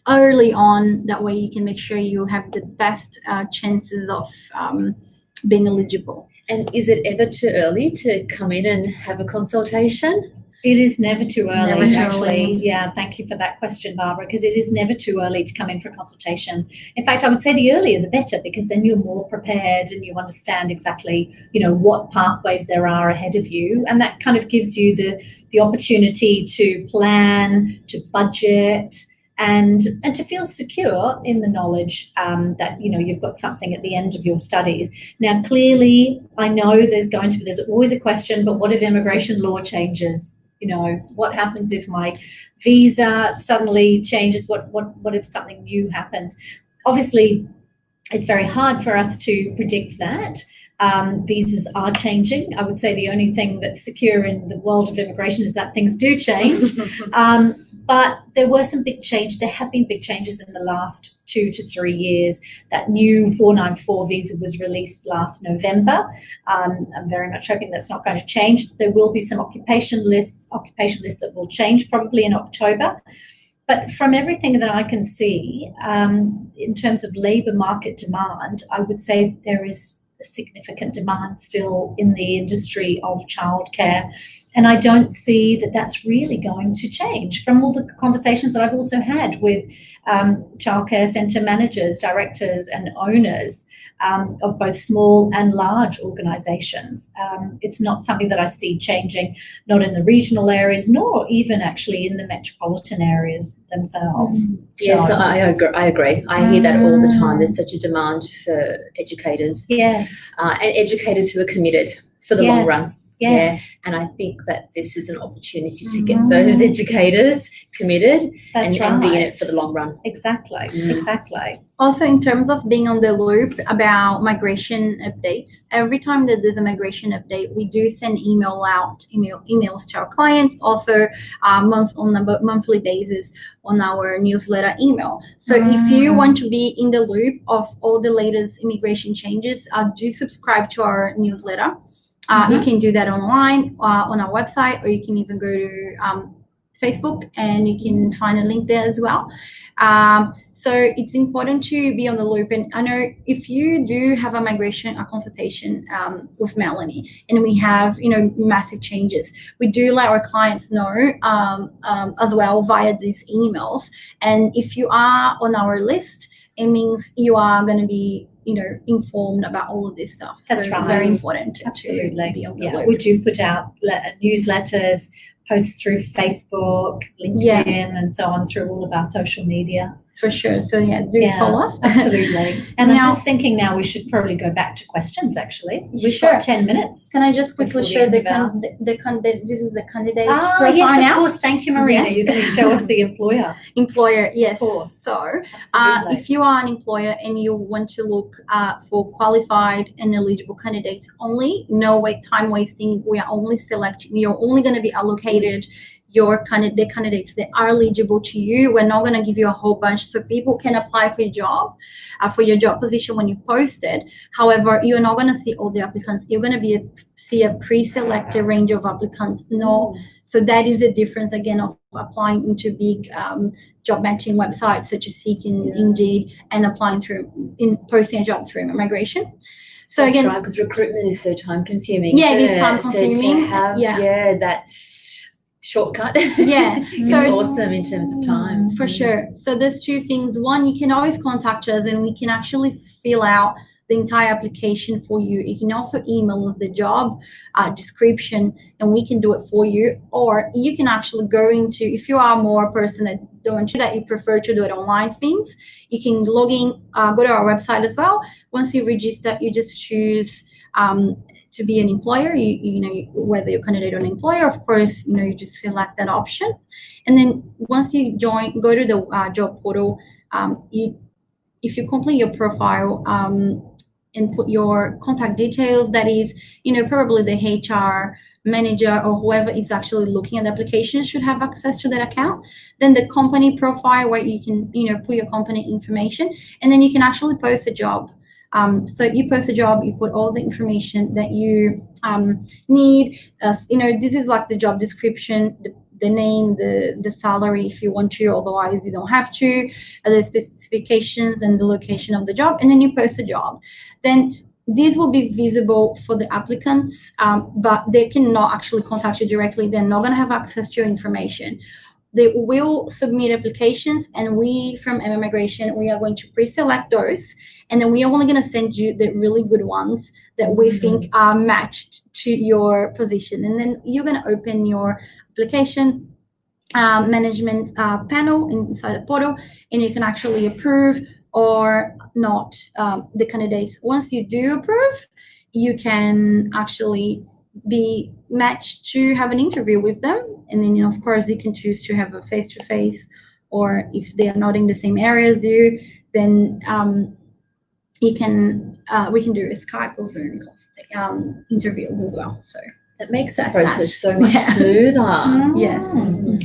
early on. That way you can make sure you have the best chances of being eligible. And is it ever too early to come in and have a consultation? It is never too early, Never too actually. early. Yeah, thank you for that question, Barbara, because it is never too early to come in for a consultation. In fact, I would say the earlier the better, because then you're more prepared and you understand exactly, what pathways there are ahead of you. And that kind of gives you the opportunity to plan, to budget, and to feel secure in the knowledge that you've got something at the end of your studies. Now, clearly, I know there's always a question, but what if immigration law changes? What happens if my visa suddenly changes? What if something new happens? Obviously, it's very hard for us to predict that. Visas are changing. I would say the only thing that's secure in the world of immigration is that things do change. But there were some big changes. There have been big changes in the last 2 to 3 years. That new 494 visa was released last November. I'm very much hoping that's not going to change. There will be some occupation lists that will change probably in October. But from everything that I can see, in terms of labour market demand, I would say there is a significant demand still in the industry of childcare. And I don't see that that's really going to change. From all the conversations that I've also had with childcare centre managers, directors and owners of both small and large organisations, it's not something that I see changing, not in the regional areas, nor even actually in the metropolitan areas themselves. Yes, so I agree. I hear that all the time. There's such a demand for educators. Yes. And educators who are committed for the long run. Yes. Yeah. And I think that this is an opportunity to get those educators committed and be in it for the long run. Exactly. Also, in terms of being on the loop about migration updates, every time that there's a migration update, we do send emails to our clients, also on a monthly basis on our newsletter email. So if you want to be in the loop of all the latest immigration changes, do subscribe to our newsletter. You can do that online on our website, or you can even go to Facebook and you can find a link there as well. So it's important to be on the loop. And I know if you do have a consultation with Melanie, and we have massive changes, we do let our clients know as well via these emails. And if you are on our list, it means you are going to be informed about all of this stuff. That's right. It's very important. Absolutely. To be on the loop. We do put out newsletters, posts through Facebook, LinkedIn, and so on through all of our social media. For sure. So follow us. Absolutely. And now, I'm just thinking now we should probably go back to questions. Actually, we've got 10 minutes. Can I just quickly show this is the candidate profile yes, now? Of course. Thank you, Marina. Yes. You're going to show us the employer. Yes. Of course. So, if you are an employer and you want to look for qualified and eligible candidates only, no time wasting. We are only selecting. You're only going to be allocated the candidates that are eligible to you. We're not going to give you a whole bunch so people can apply for your job position when you post it. However, you're not going to see all the applicants. You're going to be see a pre-selected range of applicants. No, so that is the difference again of applying into big job matching websites such as Seek and Indeed, and applying posting a job through immigration. So That's again, right, because recruitment is so time consuming. Yeah, it is time consuming. So to have that shortcut is awesome in terms of time. For sure. So there's two things. One, you can always contact us and we can actually fill out the entire application for you. You can also email us the job description and we can do it for you. Or you can actually go into, if you are more a person that you prefer to do it online things, you can log in, go to our website as well. Once you register, you just choose to be an employer, you know, whether you're candidate or an employer, of course, you know, you just select that option. And then once you go to the job portal, if you complete your profile and put your contact details, that is, you know, probably the HR manager or whoever is actually looking at the application should have access to that account. Then the company profile where you can, you know, put your company information, and then you can actually post a job. So you post a job, you put all the information that you need. You know, this is like the job description, the name, the salary if you want to, otherwise you don't have to, the specifications and the location of the job, and then you post a job. Then these will be visible for the applicants, but they cannot actually contact you directly. They're not going to have access to your information. They will submit applications, and we from Immigration, we are going to pre-select those, and then we are only going to send you the really good ones that we think are matched to your position. And then you're going to open your application management panel inside the portal, and you can actually approve or not the candidates. Once you do approve, you can actually be matched to have an interview with them. And then, you know, of course, you can choose to have a face-to-face, or if they are not in the same area as you, then we can do a Skype or Zoom interviews as well. So that makes the process so much smoother. Yes,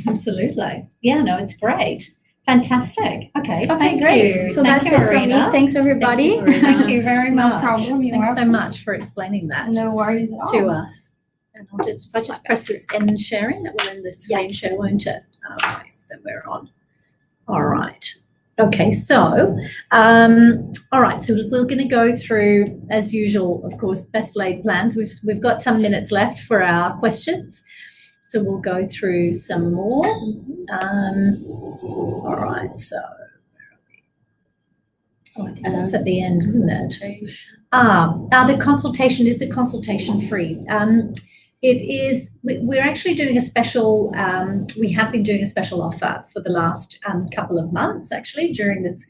absolutely. Yeah, no, it's great. Fantastic. Okay, thank great. you. So that's it from me. Thanks, everybody. Thank you very much. No problem. Thanks so much for explaining that. No worries at all. To us. And if I just press this end sharing, that will end the screen share, won't it? Otherwise, that we're on. All right. Okay, so, all right, so we're going to go through, as usual, of course, best laid plans. We've got some minutes left for our questions, so we'll go through some more. All right, so I think that's at the end, isn't it? The consultation, is the consultation free? It is. We're actually doing a special. We have been doing a special offer for the last couple of months, actually, during this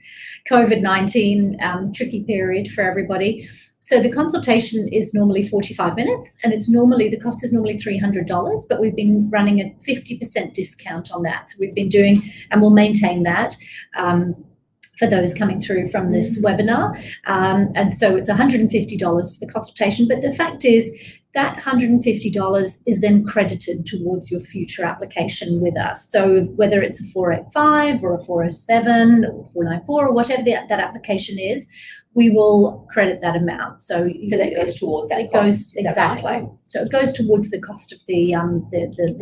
COVID-19 tricky period for everybody. So the consultation is normally 45 minutes, and the cost is normally $300, but we've been running a 50% discount on that. So we've been doing, and we'll maintain that for those coming through from this webinar. And so it's $150 for the consultation, but the fact is that $150 is then credited towards your future application with us. So whether it's a 485 or a 407 or 494 or whatever that application is, we will credit that amount. So that goes towards that cost. Exactly. Right? So it goes towards the cost of the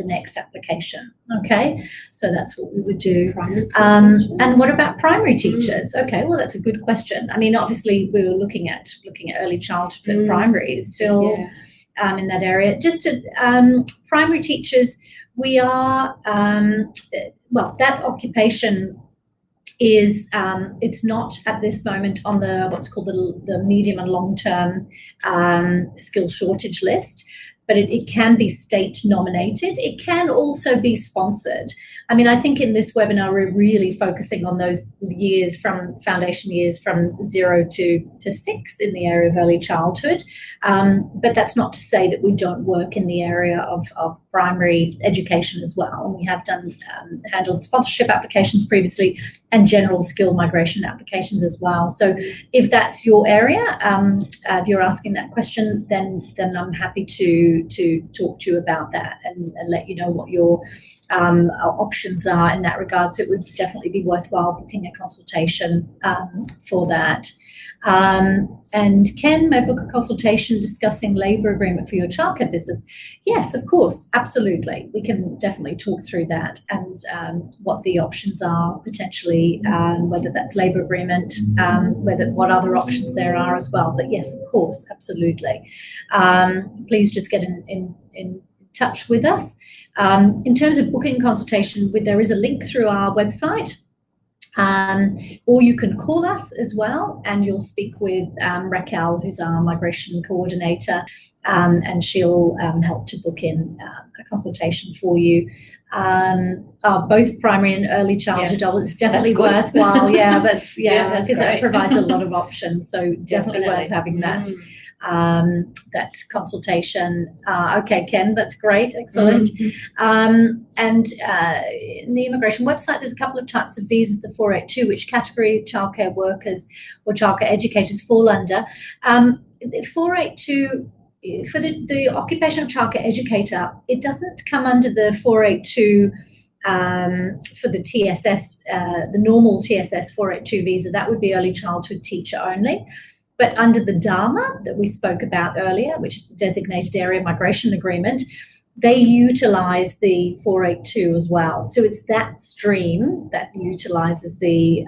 next application. Okay, so that's what we would do. And what about primary teachers? Okay, well that's a good question. I mean, obviously we were looking at early childhood, but primary is still in that area. Just to primary teachers, we are that occupation is it's not at this moment on the what's called the medium and long-term skill shortage list, but it can be state nominated. It can also be sponsored. I mean, I think in this webinar we're really focusing on those years from foundation years from 0 to 6 in the area of early childhood, but that's not to say that we don't work in the area of primary education as well. We have handled sponsorship applications previously and general skill migration applications as well. So if that's your area, if you're asking that question, then I'm happy to talk to you about that and let you know what your options are in that regard. So it would definitely be worthwhile booking a consultation for that. And Ken, may I book a consultation discussing labour agreement for your childcare business? Yes, of course, absolutely. We can definitely talk through that and what the options are potentially, whether that's labour agreement, what other options there are as well. But yes, of course, absolutely. Please just get in touch with us. In terms of booking consultation, there is a link through our website. Or you can call us as well, and you'll speak with Raquel, who's our migration coordinator, and she'll help to book in a consultation for you. Both primary and early childhood. It's definitely worthwhile. Because it provides a lot of options. So definitely worth having that. That consultation. Okay, Ken, that's great, excellent. And in the immigration website, there's a couple of types of visas, the 482, which category childcare workers or childcare educators fall under. 482, for the occupational childcare educator, it doesn't come under the 482 for the TSS, the normal TSS 482 visa. That would be early childhood teacher only. But under the DARMA that we spoke about earlier, which is the Designated Area Migration Agreement, they utilise the 482 as well. So it's that stream that utilises the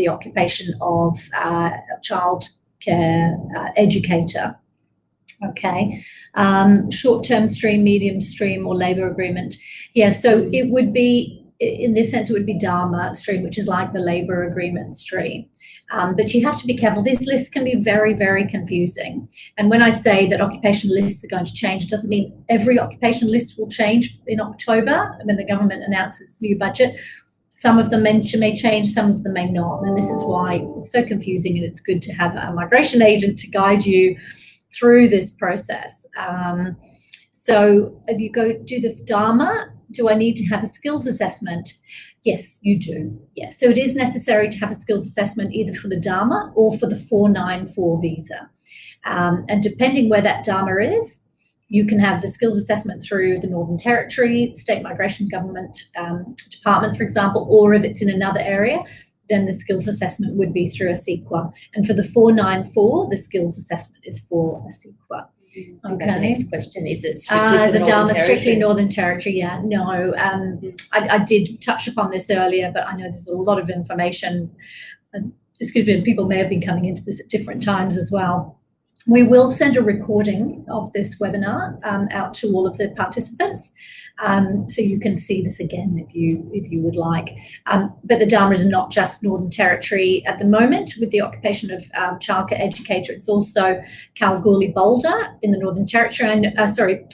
occupation of a childcare educator. Okay, short-term stream, medium stream, or labour agreement. Yeah, so it would be, in this sense, it would be DARMA stream, which is like the labour agreement stream. But you have to be careful. These lists can be very, very confusing. And when I say that occupation lists are going to change, it doesn't mean every occupation list will change in October when the government announces its new budget. Some of them may change, some of them may not. And this is why it's so confusing, and it's good to have a migration agent to guide you through this process. So if you go do the DARMA, do I need to have a skills assessment? Yes, you do. Yes. So it is necessary to have a skills assessment either for the DARMA or for the 494 visa. And depending where that DARMA is, you can have the skills assessment through the Northern Territory, State Migration Government Department, for example, or if it's in another area, then the skills assessment would be through a CEQA. And for the 494, the skills assessment is for a CEQA. Okay. That's the next question. Is it strictly Northern Territory? Yeah, no. I did touch upon this earlier, but I know there's a lot of information. Excuse me, and people may have been coming into this at different times as well. We will send a recording of this webinar out to all of the participants, so you can see this again if you would like. But the DARMA is not just Northern Territory at the moment with the occupation of childcare educator. It's also Kalgoorlie-Boulder in the Northern Territory, and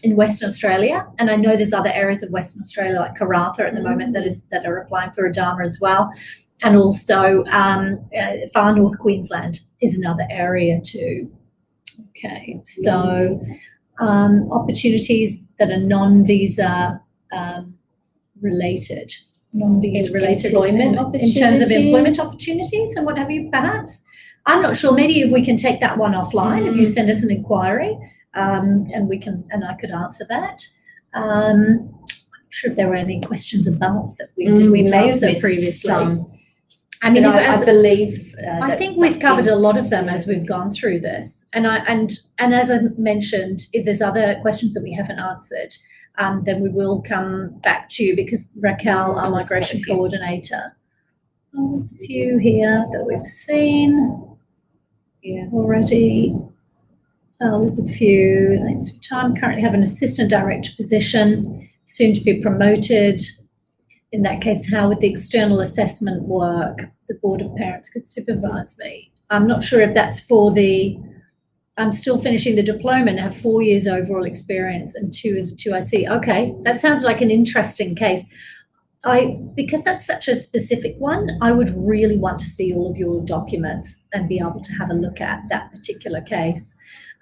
in Western Australia. And I know there's other areas of Western Australia like Karratha at the moment that are applying for a DARMA as well. And also far north Queensland is another area too. Okay, so opportunities that are non-visa related, employment opportunities. In terms of employment opportunities and what have you, perhaps. I'm not sure. Maybe if we can take that one offline, if you send us an inquiry, and I could answer that. I'm not sure if there were any questions above that we may have missed previously. I mean, I believe. I think we've covered a lot of them as we've gone through this, and as I mentioned, if there's other questions that we haven't answered, then we will come back to you, because Raquel, our migration coordinator. Oh, there's a few here that we've seen already. Oh, there's a few. Thanks for your time. Currently have an assistant director position, soon to be promoted. In that case, how would the external assessment work? The board of parents could supervise me. I'm not sure if that's for I'm still finishing the diploma and have 4 years overall experience and 2 as a 2IC. Okay, that sounds like an interesting case. Because that's such a specific one, I would really want to see all of your documents and be able to have a look at that particular case.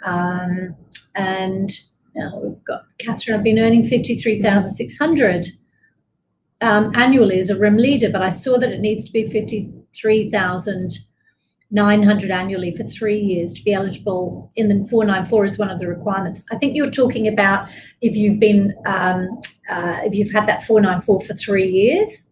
And now we've got Catherine. I've been earning 53,600 annually as a room leader, but I saw that it needs to be 53,000 $900 annually for 3 years to be eligible in the 494 is one of the requirements. I think you're talking about if you've been if you've had that 494 for 3 years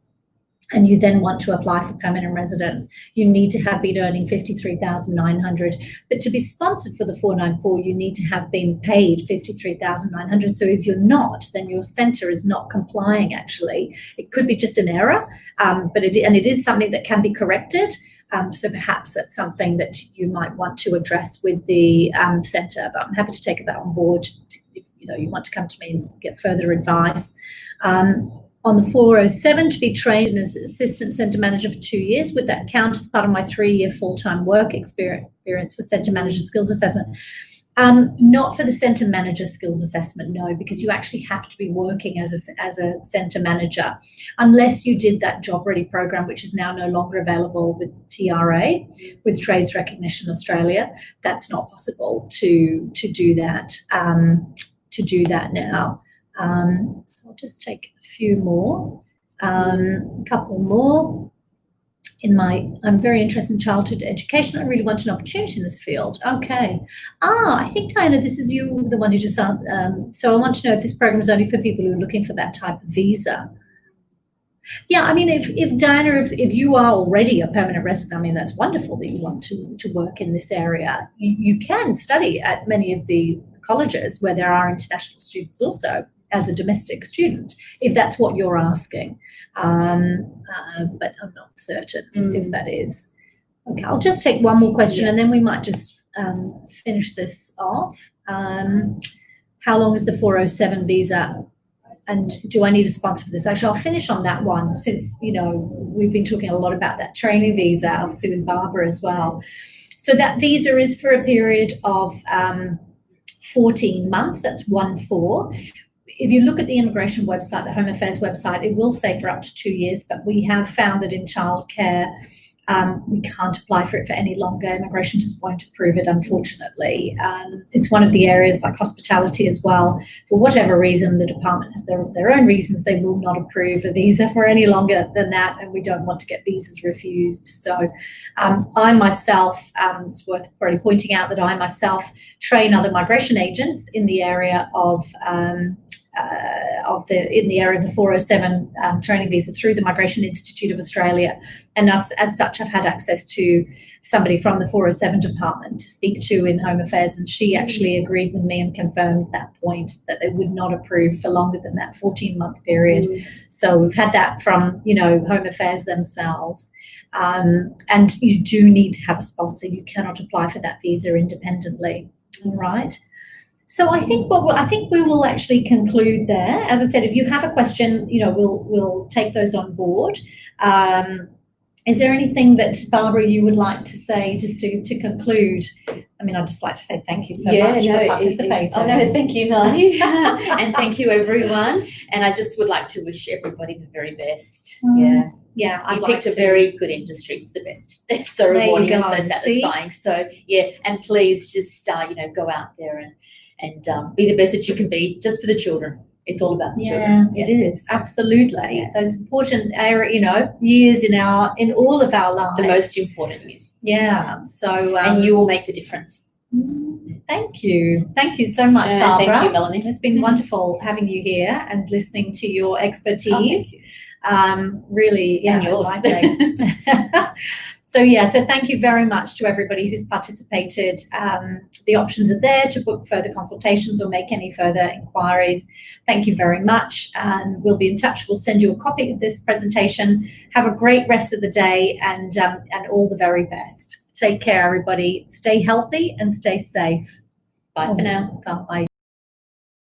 and you then want to apply for permanent residence, you need to have been earning $53,900. But to be sponsored for the 494, you need to have been paid $53,900. So if you're not, then your centre is not complying. Actually, it could be just an error, but it is something that can be corrected. So perhaps that's something that you might want to address with the centre. But I'm happy to take that on board if you want to come to me and get further advice. On the 407, to be trained as assistant centre manager for 2 years. Would that count as part of my 3-year full-time work experience for centre manager skills assessment? Not for the centre manager skills assessment, no, because you actually have to be working as a centre manager, unless you did that Job Ready program, which is now no longer available with TRA, with Trades Recognition Australia. That's not possible to do that. Now. So I'll just take a few more, a couple more. I'm very interested in childhood education. I really want an opportunity in this field. Okay. I think, Diana, this is you, the one who just asked. So I want to know if this program is only for people who are looking for that type of visa. Yeah, I mean, if Diana, if you are already a permanent resident, I mean, that's wonderful that you want to work in this area. You can study at many of the colleges where there are international students also, as a domestic student, if that's what you're asking. But I'm not certain if that is. Okay, I'll just take one more question and then we might just finish this off. How long is the 407 visa? And do I need a sponsor for this? Actually, I'll finish on that one since, we've been talking a lot about that training visa, obviously with Barbara as well. So that visa is for a period of 14 months. That's 14. If you look at the immigration website, the Home Affairs website, it will say for up to 2 years, but we have found that in childcare, we can't apply for it for any longer. Immigration just won't approve it, unfortunately. It's one of the areas like hospitality as well. For whatever reason, the department has their own reasons. They will not approve a visa for any longer than that, and we don't want to get visas refused. So I myself, it's worth probably pointing out that I myself train other migration agents in the area of the 407 training visa through the Migration Institute of Australia, and as such I've had access to somebody from the 407 department to speak to in Home Affairs, and she actually agreed with me and confirmed that point, that they would not approve for longer than that 14-month period. So we've had that from Home Affairs themselves, and you do need to have a sponsor. You cannot apply for that visa independently. All right. So I think we will actually conclude there. As I said, if you have a question, we'll take those on board. Is there anything that, Barbara, you would like to say just to conclude? I mean, I'd just like to say thank you so much for participating. Thank you, Melanie. And thank you, everyone. And I just would like to wish everybody the very best. Yeah, you picked a very good industry. It's the best. It's so rewarding and so satisfying. So, and please just, go out there and be the best that you can be, just for the children. It's all about the children. It is, absolutely. Yeah. Those important years in all of our lives. The most important years. Yeah. So and you will make the difference. Thank you. Thank you so much, Barbara. Thank you, Melanie. It's been wonderful having you here and listening to your expertise. Really, and yours. So thank you very much to everybody who's participated. The options are there to book further consultations or make any further inquiries. Thank you very much, and we'll be in touch. We'll send you a copy of this presentation. Have a great rest of the day, and all the very best. Take care, everybody. Stay healthy and stay safe. Bye for now. Bye.